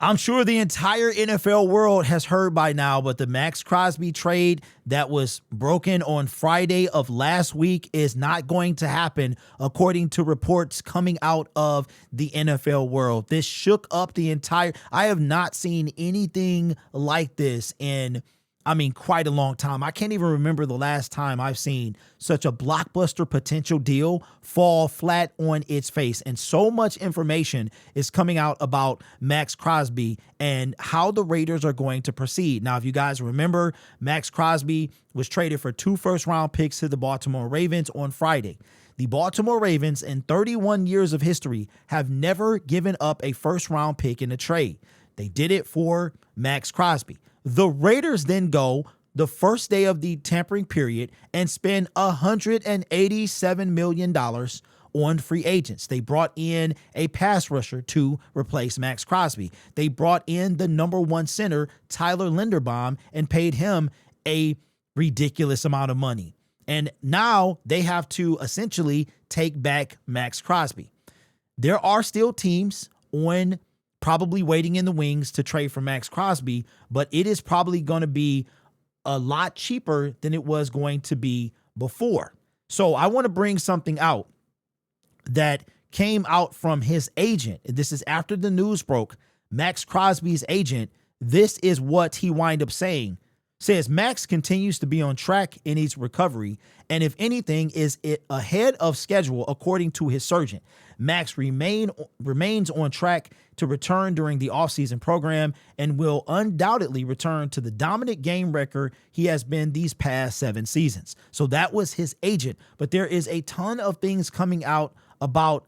I'm sure the entire NFL world has heard by now, but the Maxx Crosby trade that was broken on Friday of last week is not going to happen, according to reports coming out of the NFL world. This shook up the entire. I have not seen anything like this in, quite a long time. I can't even remember the last time I've seen such a blockbuster potential deal fall flat on its face. And so much information is coming out about Maxx Crosby and how the Raiders are going to proceed. Now, if you guys remember, Maxx Crosby was traded for 2 first-round picks to the Baltimore Ravens on Friday. The Baltimore Ravens, in 31 years of history, have never given up a first-round pick in a trade. They did it for Maxx Crosby. The Raiders then go the first day of the tampering period and spend $187 million on free agents. They brought in a pass rusher to replace Maxx Crosby. They brought in the number 1 center, Tyler Linderbaum, and paid him a ridiculous amount of money. And now they have to essentially take back Maxx Crosby. There are still teams probably waiting in the wings to trade for Maxx Crosby, but it is probably going to be a lot cheaper than it was going to be before. So I want to bring something out that came out from his agent. This is after the news broke. Maxx Crosby's agent, this is what he wound up saying. Says Maxx continues to be on track in his recovery, and if anything, is it ahead of schedule according to his surgeon. Maxx remains on track to return during the offseason program and will undoubtedly return to the dominant game record he has been these past 7 seasons. So that was his agent, but there is a ton of things coming out about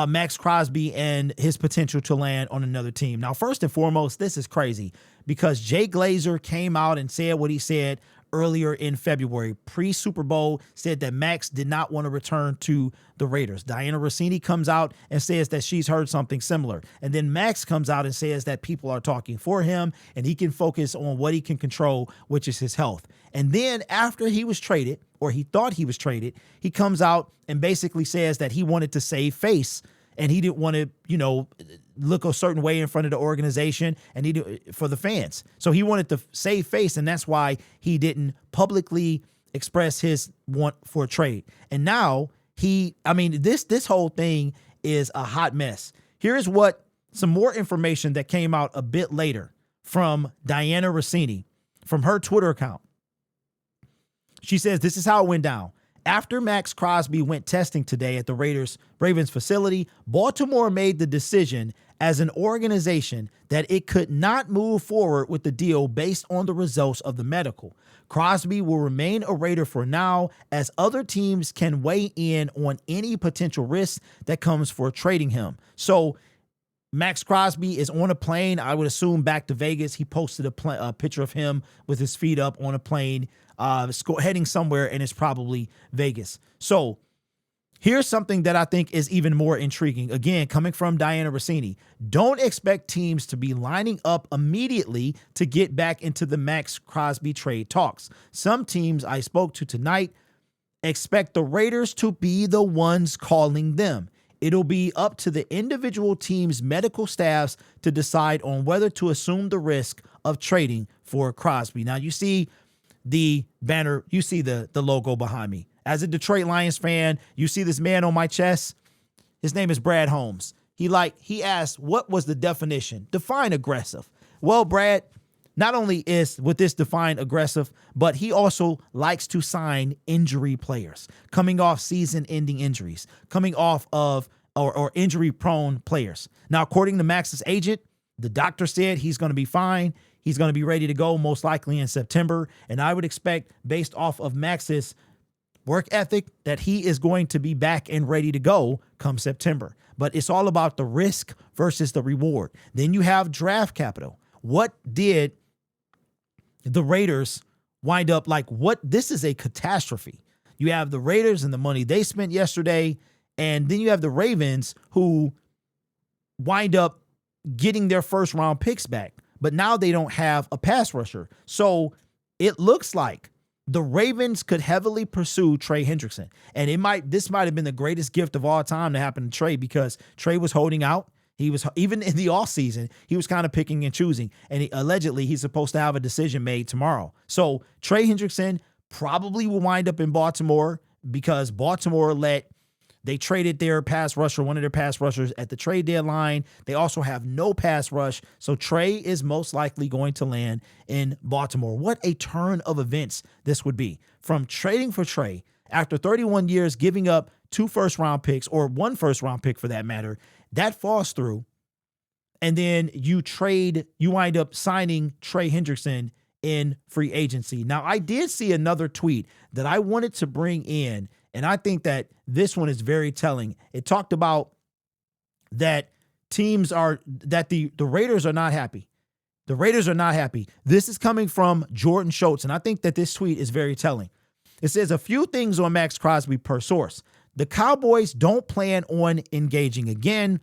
Maxx Crosby and his potential to land on another team. Now, first and foremost, this is crazy because Jay Glazer came out and said what he said earlier in February, pre-Super Bowl, said that Maxx did not want to return to the Raiders. Diana Rossini comes out and says that she's heard something similar. And then Maxx comes out and says that people are talking for him and he can focus on what he can control, which is his health. And then after he was traded, or he thought he was traded, he comes out and basically says that he wanted to save face and he didn't want to, look a certain way in front of the organization and for the fans. So he wanted to save face, and that's why he didn't publicly express his want for a trade. And now this whole thing is a hot mess. Here's some more information that came out a bit later from Diana Rossini from her Twitter account. She says, this is how it went down. After Maxx Crosby went testing today at the Ravens facility, Baltimore made the decision as an organization that it could not move forward with the deal based on the results of the medical. Crosby will remain a Raider for now, as other teams can weigh in on any potential risk that comes for trading him. So Maxx Crosby is on a plane, I would assume back to Vegas. He posted a picture of him with his feet up on a plane, heading somewhere, and it's probably Vegas. So here's something that I think is even more intriguing. Again, coming from Diana Rossini, don't expect teams to be lining up immediately to get back into the Maxx Crosby trade talks. Some teams I spoke to tonight expect the Raiders to be the ones calling them. It'll be up to the individual team's medical staffs to decide on whether to assume the risk of trading for Crosby. Now, you see the banner, you see the logo behind me. As a Detroit Lions fan, you see this man on my chest. His name is Brad Holmes. He asked, what was the definition? Define aggressive. Well, Brad, not only with this define aggressive, but he also likes to sign injury players, coming off season-ending injuries, coming off of or injury-prone players. Now, according to Maxx's agent, the doctor said he's going to be fine. He's going to be ready to go most likely in September. And I would expect, based off of Maxx's work ethic, that he is going to be back and ready to go come September. But it's all about the risk versus the reward. Then you have draft capital. What did the Raiders wind up like? This is a catastrophe. You have the Raiders and the money they spent yesterday, and then you have the Ravens who wind up getting their first round picks back. But now they don't have a pass rusher. So it looks like the Ravens could heavily pursue Trey Hendrickson. And this might have been the greatest gift of all time to happen to Trey, because Trey was holding out. He was, even in the offseason, he was kind of picking and choosing. And allegedly, he's supposed to have a decision made tomorrow. So Trey Hendrickson probably will wind up in Baltimore because Baltimore they traded their pass rusher, one of their pass rushers at the trade deadline. They also have no pass rush. So Trey is most likely going to land in Baltimore. What a turn of events this would be. From trading for Trey after 31 years, giving up 2 first-round picks, or 1 first-round pick for that matter, that falls through. And then you wind up signing Trey Hendrickson in free agency. Now, I did see another tweet that I wanted to bring in, and I think that this one is very telling. It talked about that the Raiders are not happy. The Raiders are not happy. This is coming from Jordan Schultz, and I think that this tweet is very telling. It says a few things on Maxx Crosby per source. The Cowboys don't plan on engaging again.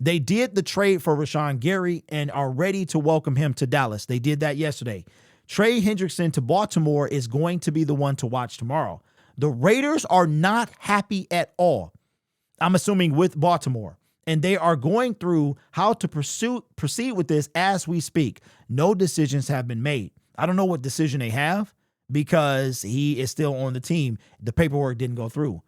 They did the trade for Rashawn Gary and are ready to welcome him to Dallas. They did that yesterday. Trey Hendrickson to Baltimore is going to be the one to watch tomorrow. The Raiders are not happy at all, I'm assuming, with Baltimore, and they are going through how to proceed with this as we speak. No decisions have been made. I don't know what decision they have because he is still on the team. The paperwork didn't go through.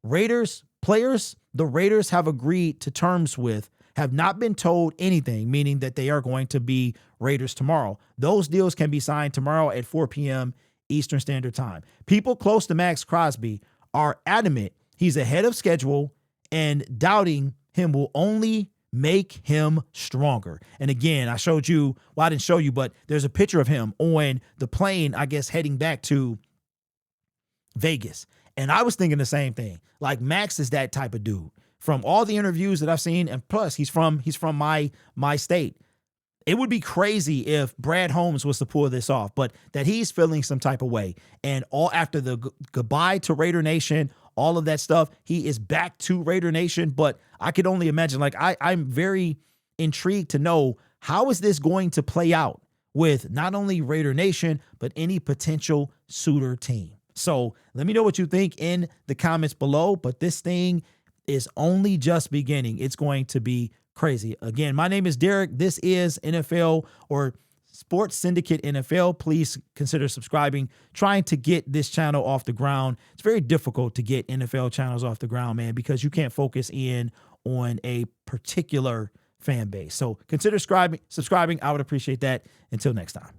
Raiders players, the Raiders have agreed to terms with, have not been told anything, meaning that they are going to be Raiders tomorrow. Those deals can be signed tomorrow at 4 p.m. Eastern Standard Time. People close to Maxx Crosby are adamant he's ahead of schedule, and doubting him will only make him stronger. And again, I showed you, well, I didn't show you, but there's a picture of him on the plane, I guess, heading back to Vegas. And I was thinking the same thing. Like, Maxx is that type of dude. From all the interviews that I've seen, and plus he's from my state. It would be crazy if Brad Holmes was to pull this off, but that he's feeling some type of way. And all after the goodbye to Raider Nation, all of that stuff, he is back to Raider Nation. But I could only imagine, like, I'm very intrigued to know how is this going to play out with not only Raider Nation, but any potential suitor team. So let me know what you think in the comments below. But this thing is only just beginning. It's going to be crazy. Again, my name is Derek. This is NFL or Sports Syndicate NFL. Please consider subscribing, trying to get this channel off the ground. It's very difficult to get NFL channels off the ground, man, because you can't focus in on a particular fan base. So consider subscribing. I would appreciate that. Until next time.